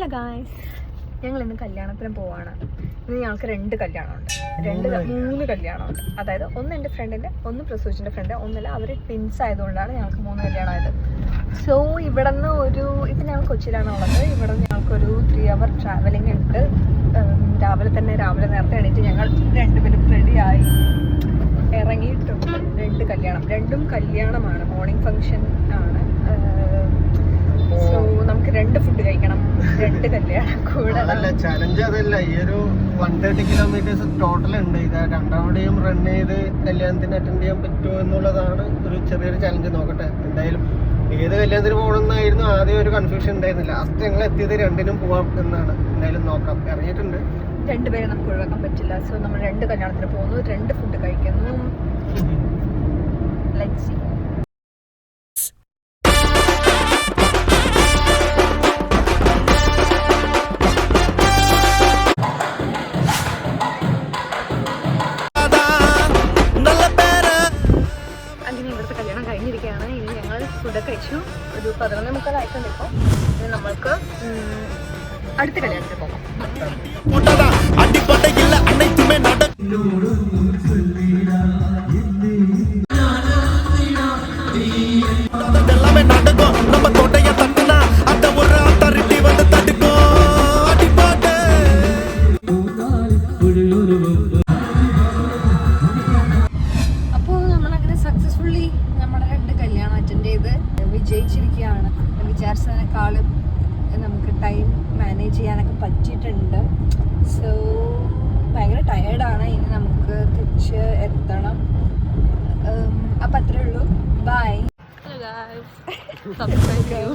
Hello guys, ഞങ്ങൾ ഇന്ന് കല്യാണത്തിന് പോവാണ്. ഇന്ന് ഞങ്ങൾക്ക് 2 കല്യാണമുണ്ട്, 3 കല്യാണമുണ്ട്. അതായത് ഒന്ന് എൻ്റെ ഫ്രണ്ടിൻ്റെ, ഒന്ന് പ്രസൂച്ചിൻ്റെ ഫ്രണ്ട്, ഒന്നല്ല അവർ ട്വിൻസ് ആയതുകൊണ്ടാണ് ഞങ്ങൾക്ക് 3 കല്യാണമായത്. സോ ഇവിടെ നിന്ന് ഇപ്പം ഞങ്ങൾ കൊച്ചിയിലാണ് ഉള്ളത്. ഇവിടെ നിന്ന് ഞങ്ങൾക്കൊരു 3 hour ട്രാവലിംഗ് ഉണ്ട്. രാവിലെ നേരത്തെ എണീറ്റ് ഞങ്ങൾ 2 പേരും റെഡിയായി ഇറങ്ങിയിട്ടുണ്ട്. 2 കല്യാണം, 2ഉം കല്യാണമാണ്, മോർണിംഗ് ഫംഗ്ഷൻ ആണ്. സോ നമുക്ക് 2 ഫുഡ് കഴിക്കണം, 2 കല്യാണം കൂടെ. അതല്ല ചലഞ്ച്, അതല്ല ഈ ഒരു 130 kilometers ടോട്ടൽ ഉണ്ട്. ഇത് രണ്ടാമതെയും റൺ ചെയ്ത് കല്യാണത്തിന് അറ്റൻഡ് ചെയ്യാൻ പറ്റുമോ എന്നുള്ളതാണ് ഒരു ചെറിയൊരു ചലഞ്ച്. നോക്കട്ടെ, എന്തായാലും ഏത് കല്യാണത്തിന് പോകണമെന്നായിരുന്നു ആദ്യം ഒരു കൺഫ്യൂഷൻ ഉണ്ടായിരുന്നില്ല. ലാസ്റ്റ് ഞങ്ങൾ എത്തിയത് 2നും പോവാം എന്നാണ്. എന്തായാലും നോക്കാം, ഇറങ്ങിയിട്ടുണ്ട്. 2 പേരെ നമുക്ക് ഒഴിവാക്കാൻ പറ്റില്ല. സോ നമ്മൾ 2 കല്യാണത്തിന് പോകുന്നു, 2 ഫുഡ് കഴിക്കുന്നു. Let's see. കഴിഞ്ഞിരിക്കുകയാണ്. ഇനി ഞങ്ങൾ ഫുഡൊക്കെ കഴിച്ചു. ഒരു 11:30 ആയിട്ടുണ്ട് ഇപ്പോൾ. ഇനി നമ്മൾക്ക് അടുത്ത കല്യാണത്തിൽ പോകാം. സക്സസ്ഫുള്ളി നമ്മുടെ 2 കല്യാണം അറ്റൻഡ് ചെയ്ത് വിജയിച്ചിരിക്കുകയാണ്. വിചാരിച്ചതിനേക്കാളും നമുക്ക് ടൈം മാനേജ് ചെയ്യാനൊക്കെ പറ്റിയിട്ടുണ്ട്. സോ ഭയങ്കര ടയേർഡാണ്. ഇനി നമുക്ക് തിരിച്ച് എത്തണം. അപ്പം അത്രേ ഉള്ളൂ. ബൈ. ഹലോ ഗായ്സ്, സബ്സ്ക്രൈബ് ചെയ്യൂ.